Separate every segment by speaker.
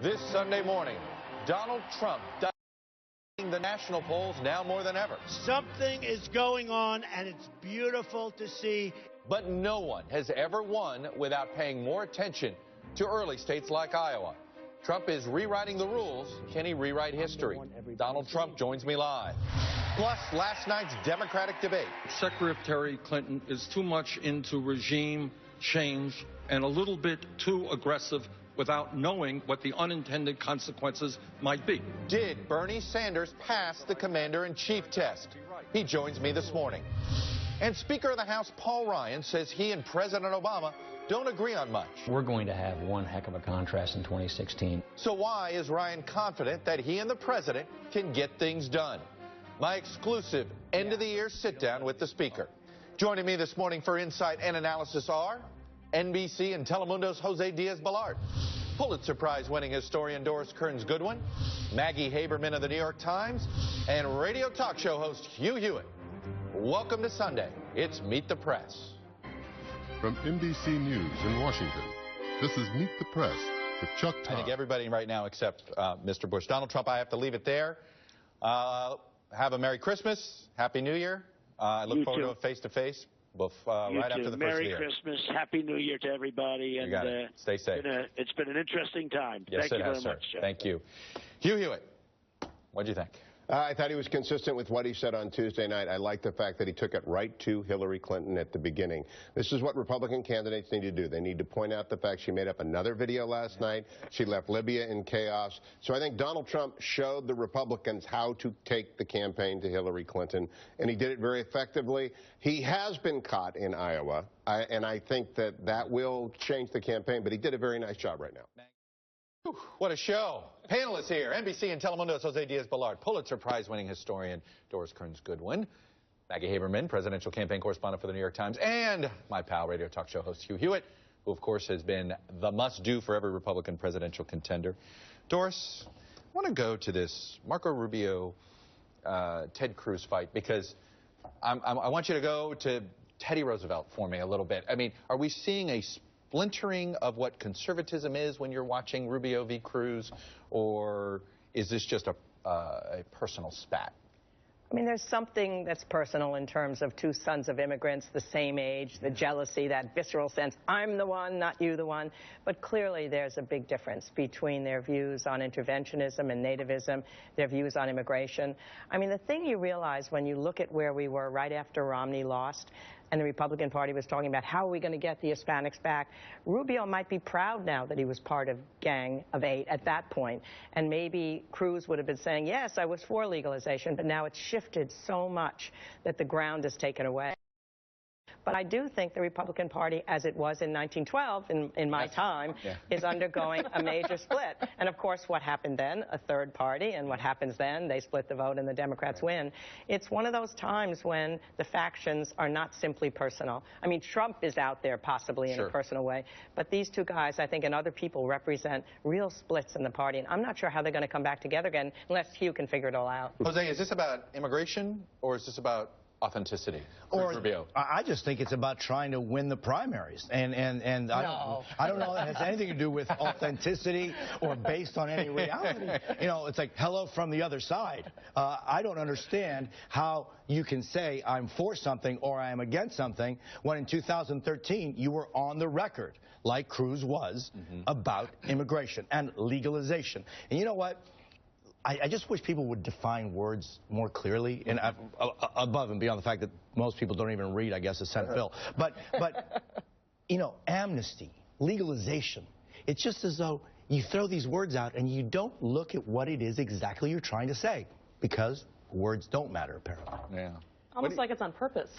Speaker 1: This Sunday morning, Donald Trump dominating the national polls now more than ever.
Speaker 2: Something is going on, and it's beautiful to see.
Speaker 1: But no one has ever won without paying more attention to early states like Iowa. Trump is rewriting the rules. Can he rewrite history? Donald Trump joins me live. Plus, last night's Democratic debate.
Speaker 3: Secretary Clinton is too much into regime change and a little bit too aggressive without knowing what the unintended consequences might be.
Speaker 1: Did Bernie Sanders pass the commander-in-chief test? He joins me this morning. And Speaker of the House Paul Ryan says he and President Obama don't agree on much.
Speaker 4: We're going to have one heck of a contrast in 2016.
Speaker 1: So why is Ryan confident that he and the president can get things done? My exclusive end-of-the-year sit-down with the Speaker. Joining me this morning for insight and analysis are NBC and Telemundo's Jose Diaz-Balart, Pulitzer Prize-winning historian Doris Kearns-Goodwin, Maggie Haberman of the New York Times, and radio talk show host Hugh Hewitt. Welcome to Sunday. It's Meet the Press.
Speaker 5: From NBC News in Washington, this is Meet the Press with Chuck Todd.
Speaker 1: I think everybody right now except Mr. Bush. Donald Trump, I have to leave it there. Have a Merry Christmas, Happy New Year. I look forward to a face-to-face right after the first
Speaker 2: Merry
Speaker 1: year.
Speaker 2: Christmas, Happy New Year to everybody.
Speaker 1: And you got it. Stay safe.
Speaker 2: It's been an interesting time.
Speaker 1: Yes,
Speaker 2: Thank you very
Speaker 1: has, sir.
Speaker 2: much, Jeff.
Speaker 1: Thank you. Hugh Hewitt, what do you think?
Speaker 6: I thought he was consistent with what he said on Tuesday night. I like the fact that he took it right to Hillary Clinton at the beginning. This is what Republican candidates need to do. They need to point out the fact she made up another video last night. She left Libya in chaos. So I think Donald Trump showed the Republicans how to take the campaign to Hillary Clinton, and he did it very effectively. He has been caught in Iowa, and I think that will change the campaign, but he did a very nice job right now.
Speaker 1: What a show. Panelists here, NBC and Telemundo's Jose Diaz-Balart, Pulitzer Prize-winning historian Doris Kearns-Goodwin, Maggie Haberman, presidential campaign correspondent for the New York Times, and my pal, radio talk show host Hugh Hewitt, who, of course, has been the must-do for every Republican presidential contender. Doris, I want to go to this Marco Rubio, Ted Cruz fight, because I want you to go to Teddy Roosevelt for me a little bit. I mean, are we seeing a splintering of what conservatism is when you're watching Rubio v. Cruz, or is this just a personal spat?
Speaker 7: I mean, there's something that's personal in terms of two sons of immigrants, the same age, the jealousy, that visceral sense, I'm the one, not you the one. But clearly there's a big difference between their views on interventionism and nativism, their views on immigration. I mean, the thing you realize when you look at where we were right after Romney lost, and the Republican Party was talking about how are we going to get the Hispanics back. Rubio might be proud now that he was part of Gang of Eight at that point. And maybe Cruz would have been saying, yes, I was for legalization, but now it's shifted so much that the ground is taken away. But I do think the Republican Party, as it was in 1912, in my time, is undergoing a major split. And, of course, what happened then? A third party. And what happens then? They split the vote and the Democrats win. It's one of those times when the factions are not simply personal. I mean, Trump is out there possibly in a personal way. But these two guys, I think, and other people represent real splits in the party. And I'm not sure how they're going to come back together again unless Hugh can figure it all out.
Speaker 1: Jose, is this about immigration or is this about authenticity?
Speaker 8: Or
Speaker 1: Rubio.
Speaker 8: I just think it's about trying to win the primaries, and I don't know that it has anything to do with authenticity or based on any reality. You know, it's like hello from the other side. I don't understand how you can say I'm for something or I am against something when in 2013 you were on the record, like Cruz was, about immigration and legalization. And you know what? I just wish people would define words more clearly, and above and beyond the fact that most people don't even read, I guess, a Senate bill. But you know, amnesty, legalization, it's just as though you throw these words out and you don't look at what it is exactly you're trying to say, because words don't matter, apparently.
Speaker 1: Yeah.
Speaker 9: Almost like it's on purpose,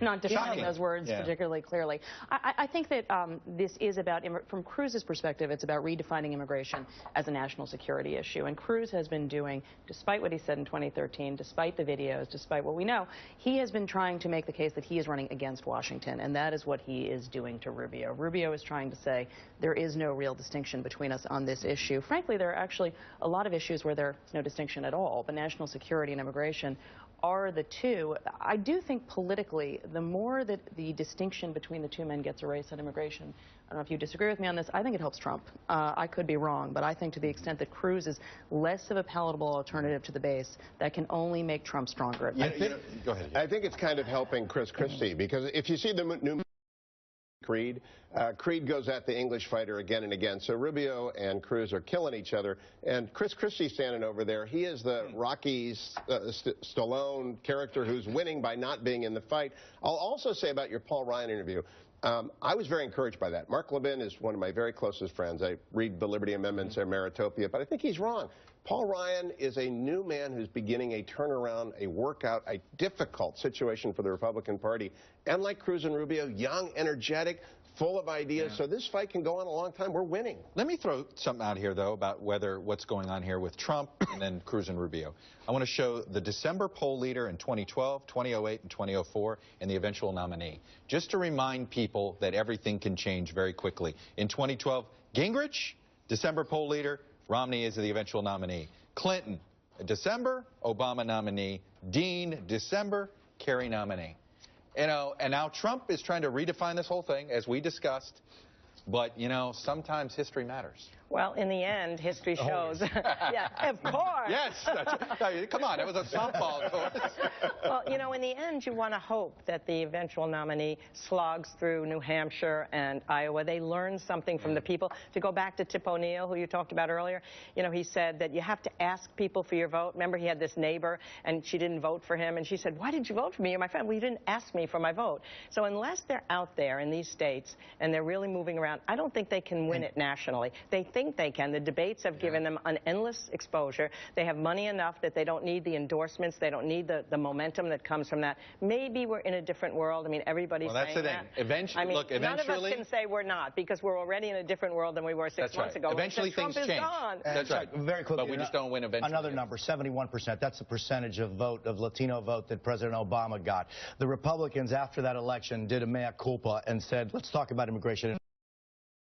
Speaker 9: not defining those words particularly clearly. I think that this is about, from Cruz's perspective, it's about redefining immigration as a national security issue. And Cruz has been doing, despite what he said in 2013, despite the videos, despite what we know, he has been trying to make the case that he is running against Washington, and that is what he is doing to Rubio. Rubio is trying to say there is no real distinction between us on this issue. Frankly, there are actually a lot of issues where there's no distinction at all, but national security and immigration are the two. I do think politically, the more that the distinction between the two men gets erased on immigration, I don't know if you disagree with me on this, I think it helps Trump. I could be wrong, but I think to the extent that Cruz is less of a palatable alternative to the base, that can only make Trump stronger.
Speaker 1: Go ahead.
Speaker 6: I think it's kind of helping Chris Christie, because if you see the new Creed, Creed goes at the English fighter again and again. So Rubio and Cruz are killing each other. And Chris Christie standing over there, he is the Rocky Stallone character who's winning by not being in the fight. I'll also say about your Paul Ryan interview, I was very encouraged by that. Mark Levin is one of my very closest friends. I read the Liberty Amendments and Maritopia, but I think he's wrong. Paul Ryan is a new man who's beginning a turnaround, a workout, a difficult situation for the Republican Party. And like Cruz and Rubio, young, energetic, full of ideas. Yeah. So this fight can go on a long time. We're winning.
Speaker 1: Let me throw something out here, though, about what's going on here with Trump and then Cruz and Rubio. I want to show the December poll leader in 2012, 2008, and 2004, and the eventual nominee. Just to remind people that everything can change very quickly. In 2012, Gingrich, December poll leader. Romney is the eventual nominee. Clinton, December, Obama nominee. Dean, December, Kerry nominee. You know, and now Trump is trying to redefine this whole thing, as we discussed. But, you know, sometimes history matters.
Speaker 7: Well, in the end, history shows. Yeah, of course.
Speaker 1: Yes. Come on, it was a softball.
Speaker 7: Well, you know, in the end, you want to hope that the eventual nominee slogs through New Hampshire and Iowa. They learn something from the people. To go back to Tip O'Neill, who you talked about earlier, you know, he said that you have to ask people for your vote. Remember, he had this neighbor, and she didn't vote for him, and she said, why did you vote for me? You're my friend. Well, you didn't ask me for my vote. So unless they're out there in these states and they're really moving around, I don't think they can win it nationally. They think they can. The debates have given them an endless exposure. They have money enough that they don't need the endorsements. They don't need the momentum that comes from that. Maybe we're in a different world. I mean, everybody's saying that.
Speaker 1: Eventually,
Speaker 7: I mean,
Speaker 1: look,
Speaker 7: none of us can say we're not, because we're already in a different world than we were 6 months ago.
Speaker 1: Eventually things change.
Speaker 8: That's right. Very quickly.
Speaker 1: But we just don't win eventually.
Speaker 8: Another number, 71%. That's the percentage of Latino vote that President Obama got. The Republicans, after that election, did a mea culpa and said, let's talk about immigration in a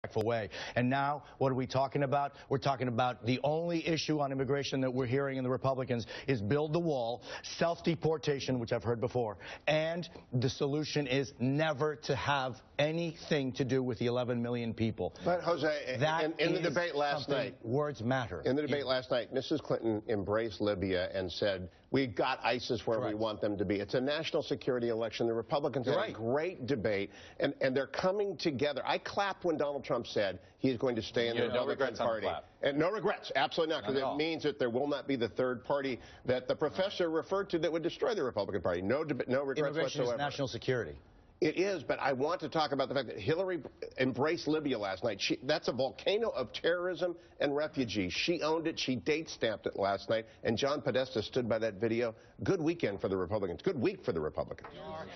Speaker 8: respectful way. And now, what are we talking about? We're talking about the only issue on immigration that we're hearing in the Republicans is build the wall, self-deportation, which I've heard before, and the solution is never to have anything to do with the 11 million people.
Speaker 6: But, Jose, in the debate last night,
Speaker 8: words matter.
Speaker 6: In the debate last night, Mrs. Clinton embraced Libya and said, we got ISIS where we want them to be. It's a national security election. The Republicans had a great debate, and they're coming together. I clapped when Donald Trump said he's going to stay in the Republican Party. And no regrets, absolutely not, because it means that there will not be the third party that the professor referred to that would destroy the Republican Party. No regrets
Speaker 8: Immigration
Speaker 6: whatsoever.
Speaker 8: Is national security.
Speaker 6: It is, but I want to talk about the fact that Hillary embraced Libya last night. That's a volcano of terrorism and refugees. She owned it. She date-stamped it last night. And John Podesta stood by that video. Good weekend for the Republicans. Good week for the Republicans.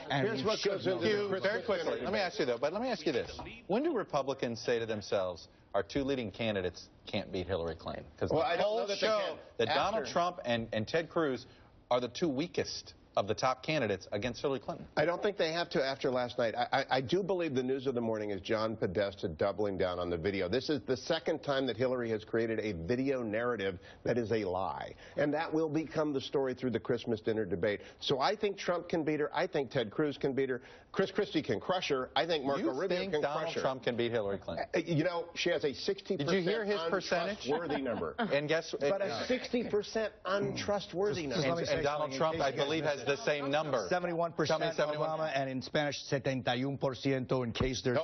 Speaker 8: And
Speaker 6: here's what goes into
Speaker 1: Hugh, very quickly. Let me ask you, though, but let me ask you this. When do Republicans say to themselves, our two leading candidates can't beat Hillary Clinton? Because the polls show that Donald Trump and Ted Cruz are the two weakest of the top candidates against Hillary Clinton.
Speaker 6: I don't think they have to after last night. I do believe the news of the morning is John Podesta doubling down on the video. This is the second time that Hillary has created a video narrative that is a lie. And that will become the story through the Christmas dinner debate. So I think Trump can beat her. I think Ted Cruz can beat her. Chris Christie can crush her. I think Marco Rubio can crush her.
Speaker 1: You think Donald Trump can beat Hillary Clinton?
Speaker 6: You know, she has a 60%
Speaker 1: Did you hear his percentage?
Speaker 6: Untrustworthy number.
Speaker 1: And guess
Speaker 6: But a 60% untrustworthy number.
Speaker 1: And Donald Trump, I believe, has the same number.
Speaker 8: 71% Obama, and in Spanish, 71% in case there's...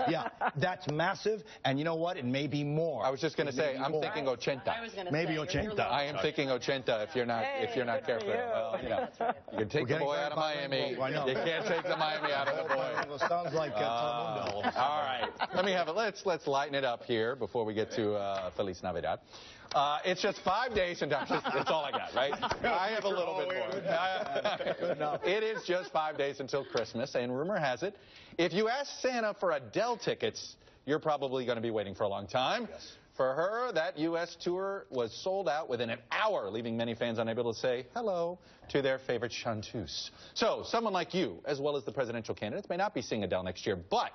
Speaker 8: yeah, that's massive, and you know what? It may be more.
Speaker 1: I was just going to say, I'm thinking 80.
Speaker 8: Maybe 80.
Speaker 1: I am thinking 80 if you're not careful. Well, you know, you can take the boy out of Miami. You can't take the Miami out of the boy.
Speaker 8: Sounds like Telemundo.
Speaker 1: All right, let me have it. Let's lighten it up here before we get to Feliz Navidad. It's just 5 days, and that's all I got, right? I have a little bit more. It is just 5 days until Christmas, and rumor has it, if you ask Santa for Adele tickets, you're probably going to be waiting for a long time. Yes. For her, that U.S. tour was sold out within an hour, leaving many fans unable to say hello to their favorite chanteuse. So, someone like you, as well as the presidential candidates, may not be seeing Adele next year, but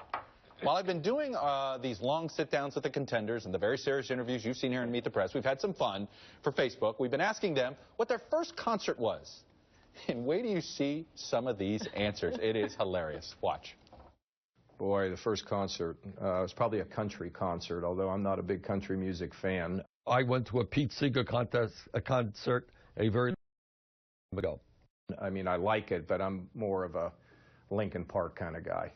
Speaker 1: while I've been doing these long sit-downs with the contenders and the very serious interviews you've seen here in Meet the Press, we've had some fun for Facebook. We've been asking them what their first concert was. And wait till you see some of these answers. It is hilarious. Watch.
Speaker 10: Boy, the first concert was probably a country concert, although I'm not a big country music fan.
Speaker 11: I went to a Pete Seeger concert a very long ago.
Speaker 10: I mean, I like it, but I'm more of a Linkin Park kind of guy.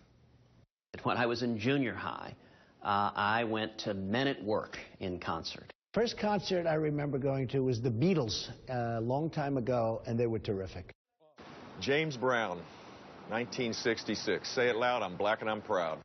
Speaker 12: When I was in junior high, I went to Men at Work in concert.
Speaker 2: First concert I remember going to was the Beatles a long time ago, and they were terrific.
Speaker 13: James Brown, 1966. Say it loud, I'm black and I'm proud.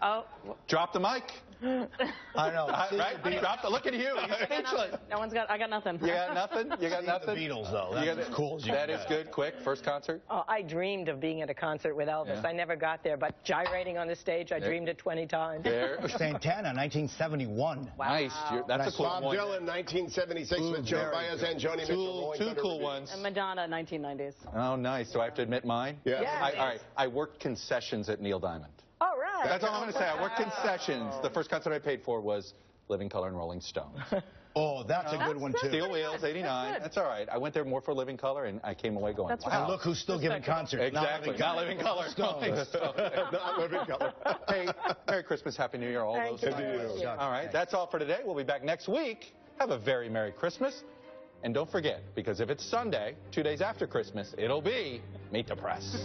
Speaker 7: Oh.
Speaker 1: Drop the mic.
Speaker 8: I know.
Speaker 1: Right? Drop the, look at you. He's speechless.
Speaker 9: No one's got, I got nothing.
Speaker 1: You got nothing? You got nothing?
Speaker 8: The Beatles, though. That's as cool as you
Speaker 1: That
Speaker 8: can
Speaker 1: is
Speaker 8: get.
Speaker 1: good. Quick. First concert?
Speaker 7: Oh, I dreamed of being at a concert with Elvis.
Speaker 1: Yeah.
Speaker 7: I never got there, but gyrating on the stage, I dreamed it 20 times.
Speaker 1: There.
Speaker 8: Santana, 1971.
Speaker 7: Wow.
Speaker 1: Nice. That's a cool
Speaker 6: Bob
Speaker 1: one.
Speaker 6: Dylan, 1976, with Joe Baez and Joni Mitchell.
Speaker 1: Two cool ones.
Speaker 9: And Madonna, 1990s.
Speaker 1: Oh, nice. Do I have to admit mine?
Speaker 6: Yeah.
Speaker 1: All right. I worked concessions at Neil Diamond.
Speaker 7: All right.
Speaker 1: That's all I'm going to say. I worked concessions. The first concert I paid for was Living Colour and Rolling Stones.
Speaker 8: Oh, that's a good one, too.
Speaker 1: Steel Wheels, 89. That's all right. I went there more for Living Colour, and I came away going, wow.
Speaker 8: And look who's still giving concerts.
Speaker 1: Exactly. Not Living Colour.
Speaker 8: Stones.
Speaker 6: Not Living Colour.
Speaker 1: Hey, Merry Christmas, Happy New Year, all those
Speaker 7: Thank
Speaker 1: things.
Speaker 7: you.
Speaker 1: All right, that's all for today. We'll be back next week. Have a very Merry Christmas. And don't forget, because if it's Sunday, 2 days after Christmas, it'll be Meet the Press.